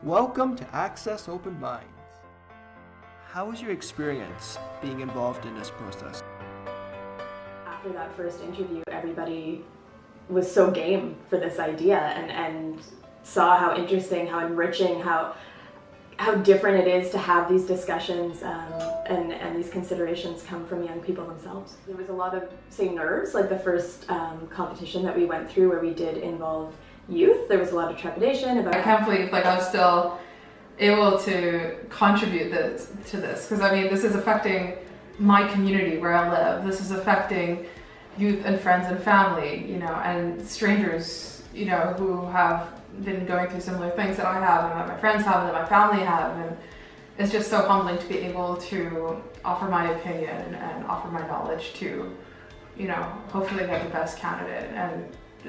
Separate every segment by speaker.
Speaker 1: Welcome to Access Open Minds. How was your experience being involved in this process?
Speaker 2: After that first interview, everybody was so game for this idea and saw how interesting, how enriching, how different it is to have these discussions and these considerations come from young people themselves. There was a lot of, say, nerves, like the first competition that we went through where we did involve youth. There was a lot of trepidation about...
Speaker 3: I can't believe I was still able to contribute to this, because I mean, this is affecting my community where I live. This is affecting youth and friends and family, and strangers, who have been going through similar things that I have and that my friends have and that my family have, and it's just so humbling to be able to offer my opinion and offer my knowledge to, hopefully get the best candidate. And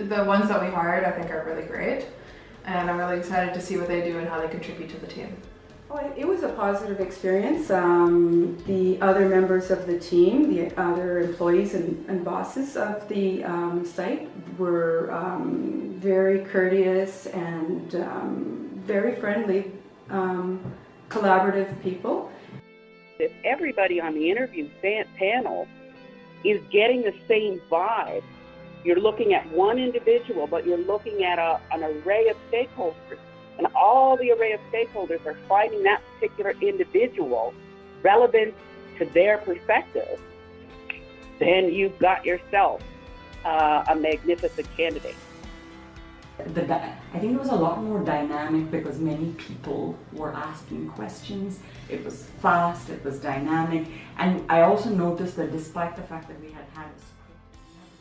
Speaker 3: the ones that we hired, I think, are really great, and I'm really excited to see what they do and how they contribute to the team.
Speaker 4: It was a positive experience. The other members of the team, the other employees and bosses of the site were very courteous and very friendly, collaborative people.
Speaker 5: If everybody on the interview panel is getting the same vibe, you're looking at one individual, but you're looking at an array of stakeholders. And all the array of stakeholders are finding that particular individual relevant to their perspective, then you've got yourself a magnificent candidate.
Speaker 6: I think it was a lot more dynamic because many people were asking questions. It was fast, it was dynamic. And I also noticed that despite the fact that we had a script,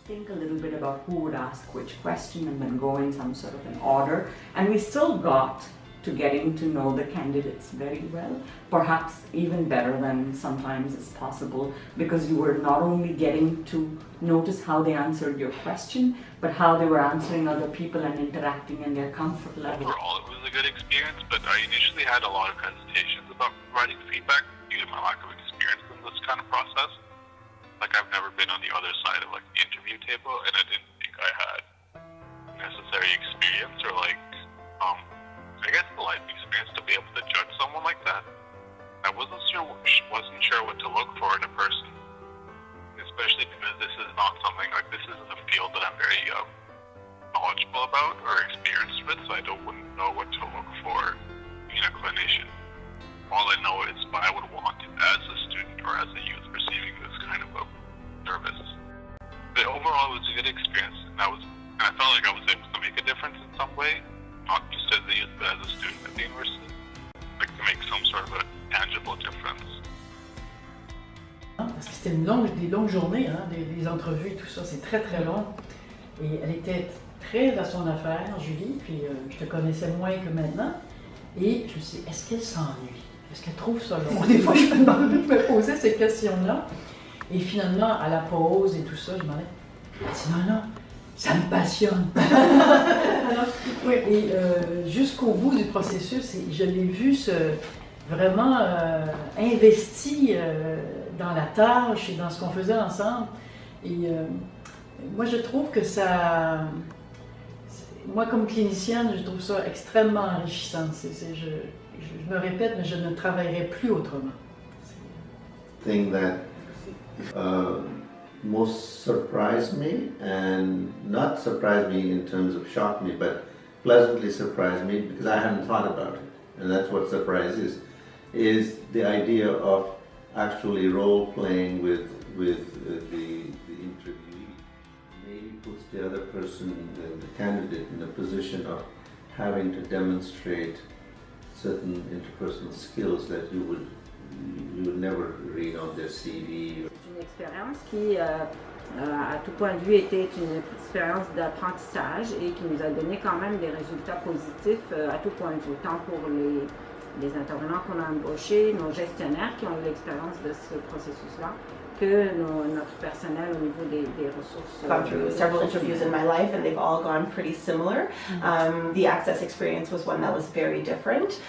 Speaker 6: think a little bit about who would ask which question and then go in some sort of an order. And we still got to getting to know the candidates very well, perhaps even better than sometimes is possible, because you were not only getting to notice how they answered your question, but how they were answering other people and interacting in their comfort level.
Speaker 7: Overall, it was a good experience, but I initially had a lot of hesitations about providing feedback due to my lack of experience in this kind of process. Like, I've never been on the other side of the interview table, and I didn't think I had necessary experience or I guess the life experience to be able to judge someone like that. I wasn't sure what to look for in a person, especially because this is not something this isn't a field that I'm very knowledgeable about or experienced with, so I wouldn't know what to look for being a clinician. All I know is what I would want as a student or as a youth receiving this kind of a service. But overall, it was a good experience, and I felt like I was able to make a difference in some way, not just as a youth, but as a student at the university, to make some sort of a tangible difference.
Speaker 8: Parce que c'était des longues journées, des entrevues et tout ça, c'est très très long. Et elle était très à son affaire, Julie, puis je te connaissais moins que maintenant. Et je me suis dit, est-ce qu'elle s'ennuie? Est-ce qu'elle trouve ça long? Des fois, je me posais ces questions-là. Et finalement, à la pause et tout ça, je me disais, elle dit non, ça me passionne. Oui. Et jusqu'au bout du processus, je l'ai vu vraiment investi dans la tâche et dans ce qu'on faisait ensemble. Et moi, je trouve que ça... Moi, comme clinicienne, je trouve ça extrêmement enrichissant. Je me répète, mais je ne travaillerai plus autrement.
Speaker 9: Thing that most surprised me, and not surprised me in terms of shock me, but pleasantly surprised me because I hadn't thought about it. And that's what surprise is the idea of actually role-playing with the interviewee. Maybe puts the other person, the candidate, in a position of having to demonstrate certain interpersonal skills that you would never read on their CV.
Speaker 10: Une expérience qui, à tout point de vue, était une expérience d'apprentissage et qui nous a donné quand même des résultats positifs à tout point de vue, tant pour les intervenants qu'on a embauchés, nos gestionnaires qui ont eu l'expérience de ce processus-là, que notre personnel au niveau des ressources.
Speaker 11: Gone through several interviews in my life and they've all gone pretty similar. The Access experience was one that was very different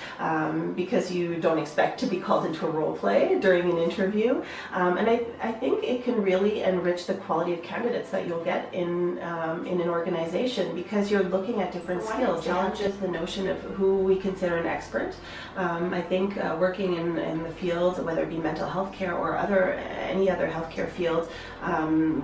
Speaker 11: because you don't expect to be called into a role play during an interview. And I think it can really enrich the quality of candidates that you'll get in an organization because you're looking at different skills. Challenges the notion of who we consider an expert. I think working in the fields, whether it be mental health care or any other healthcare field,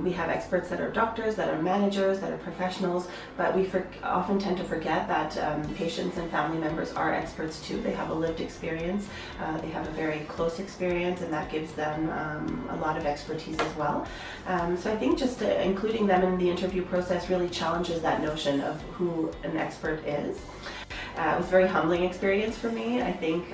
Speaker 11: we have experts that are doctors, that are managers, that are professionals, but we often tend to forget that patients and family members are experts too. They have a lived experience, they have a very close experience, and that gives them a lot of expertise as well. So I think just including them in the interview process really challenges that notion of who an expert is. It was a very humbling experience for me. I think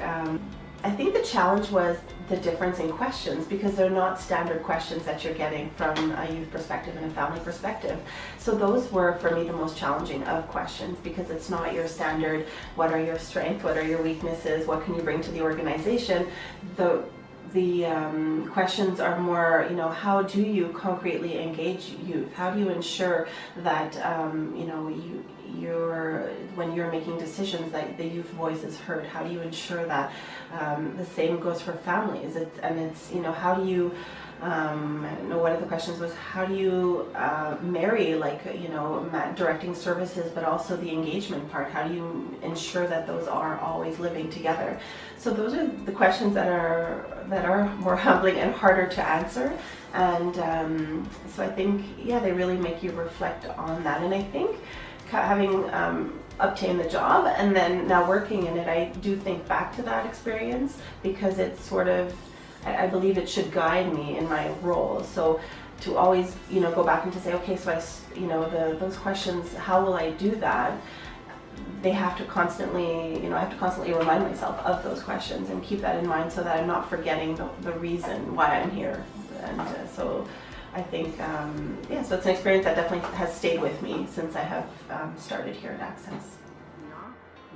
Speaker 11: the challenge was the difference in questions because they're not standard questions that you're getting from a youth perspective and a family perspective. So those were for me the most challenging of questions because it's not your standard, what are your strengths, what are your weaknesses, what can you bring to the organization. The questions are more, how do you concretely engage youth? How do you ensure that, when you're making decisions that the youth voice is heard? How do you ensure that? The same goes for families. How do you, one of the questions was, how do you marry, directing services, but also the engagement part? How do you ensure that those are always living together? So those are the questions that are more humbling and harder to answer. And so I think, they really make you reflect on that. And I think having obtained the job and then now working in it, I do think back to that experience because it's sort of, I believe it should guide me in my role. So to always, go back and to say, okay, so those questions, how will I do that? They have to constantly, I have to constantly remind myself of those questions and keep that in mind so that I'm not forgetting the reason why I'm here. And so I think, so it's an experience that definitely has stayed with me since I have started here at Access.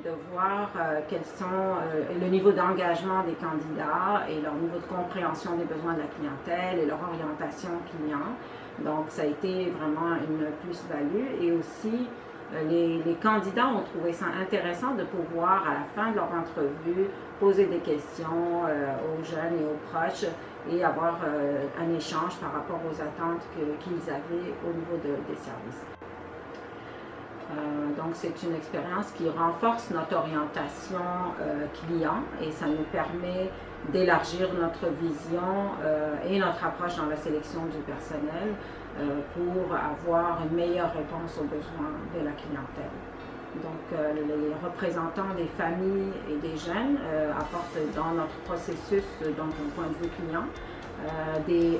Speaker 10: De voir quels sont le niveau d'engagement des candidats et leur niveau de compréhension des besoins de la clientèle et leur orientation client. Donc ça a été vraiment une plus-value et aussi les candidats ont trouvé ça intéressant de pouvoir à la fin de leur entrevue poser des questions aux jeunes et aux proches et avoir un échange par rapport aux attentes qu'ils avaient au niveau des services. Donc c'est une expérience qui renforce notre orientation client et ça nous permet d'élargir notre vision et notre approche dans la sélection du personnel pour avoir une meilleure réponse aux besoins de la clientèle. Donc les représentants des familles et des jeunes apportent dans notre processus, donc un point de vue client,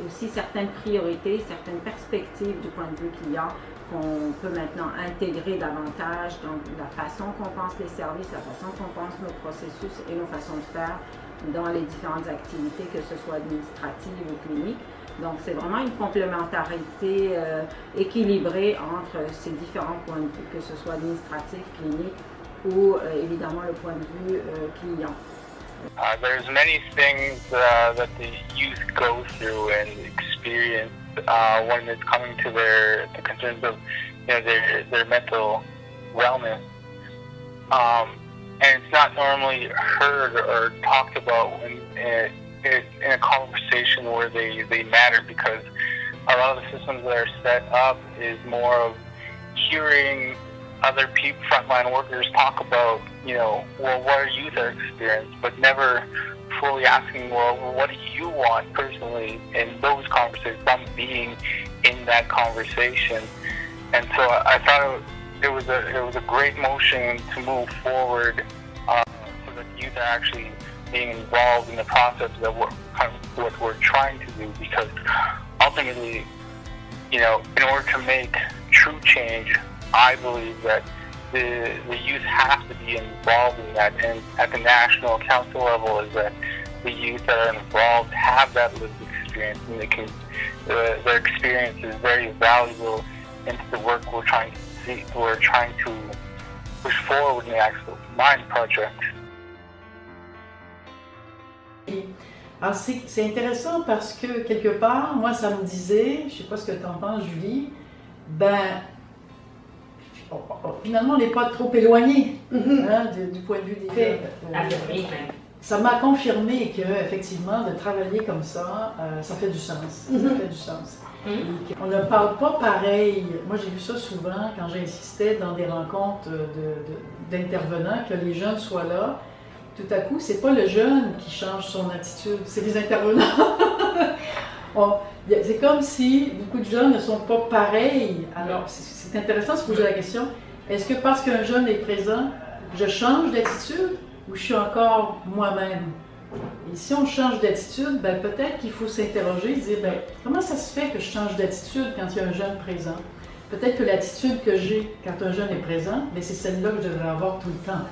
Speaker 10: aussi certaines priorités, certaines perspectives du point de vue client qu'on peut maintenant intégrer davantage dans la façon qu'on pense les services, la façon qu'on pense nos processus et nos façons de faire dans les différentes activités, que ce soit administratives ou cliniques. Donc c'est vraiment une complémentarité équilibrée entre ces différents points de vue, que ce soit administratif, clinique ou évidemment le point de vue client.
Speaker 12: There's many things that the youth go through and experience when it's coming to the concerns of their mental wellness, and it's not normally heard or talked about in a conversation where they matter, because a lot of the systems that are set up is more of hearing other people, frontline workers, talk about, what are youth are experienced, but never fully asking, well, what do you want personally in those conversations, from being in that conversation. And so I thought it was a great motion to move forward, so that youth are actually being involved in the process of what we're trying to do, because ultimately, in order to make true change, I believe that the youth have to be involved in that, and at the national council level is that the youth that are involved have that lived experience, and their experience is very valuable into the work we're trying to push forward in the Access Open Mind project.
Speaker 8: Alors, c'est intéressant parce que, quelque part, moi, ça me disait, je sais pas ce que tu en penses, Julie, finalement, on n'est pas trop éloigné du point de vue des faits. Ça m'a confirmé que, effectivement, de travailler comme ça, ça fait du sens. Ça fait du sens. On ne parle pas pareil. Moi, j'ai vu ça souvent quand j'insistais dans des rencontres d'intervenants, que les jeunes soient là. Tout à coup, c'est pas le jeune qui change son attitude, c'est les intervenants. C'est comme si beaucoup de jeunes ne sont pas pareils. Alors, c'est intéressant de se poser la question, est-ce que parce qu'un jeune est présent, je change d'attitude ou je suis encore moi-même? Et si on change d'attitude, peut-être qu'il faut s'interroger, dire, comment ça se fait que je change d'attitude quand il y a un jeune présent? Peut-être que l'attitude que j'ai quand un jeune est présent, c'est celle-là que je devrais avoir tout le temps.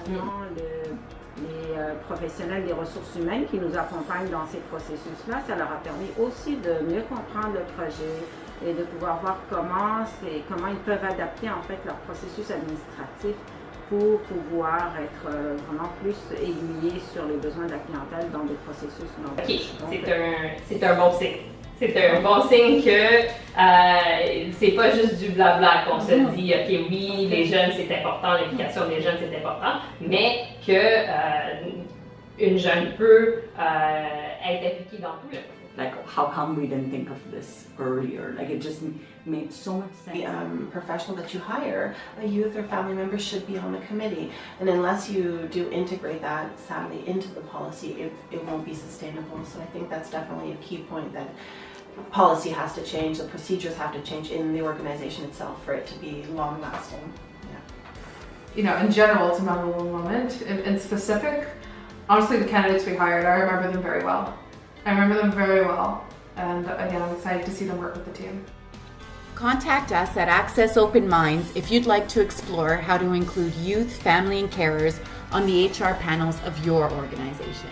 Speaker 10: Les professionnels des ressources humaines qui nous accompagnent dans ces processus-là, ça leur a permis aussi de mieux comprendre le projet et de pouvoir voir comment ils peuvent adapter en fait leur processus administratif pour pouvoir être vraiment plus aiguillés sur les besoins de la clientèle dans des processus.
Speaker 13: C'est un bon signe. C'est un bon signe que c'est pas juste du blabla qu'on se dit, ok, oui, les jeunes c'est important, l'éducation des jeunes c'est important, mais que une jeune peut être impliquée dans tout le processus.
Speaker 6: Like, how come we didn't think of this earlier? Like, it just made so much sense.
Speaker 11: The professional that you hire, a youth or family member should be on the committee. And unless you do integrate that, sadly, into the policy, it won't be sustainable. So I think that's definitely a key point, that policy has to change, the procedures have to change in the organization itself for it to be long-lasting.
Speaker 3: You know, in general, it's a memorable moment. In specific, honestly, the candidates we hired, I remember them very well. And again, I'm excited to see them work with the team.
Speaker 14: Contact us at Access Open Minds if you'd like to explore how to include youth, family, and carers on the HR panels of your organization.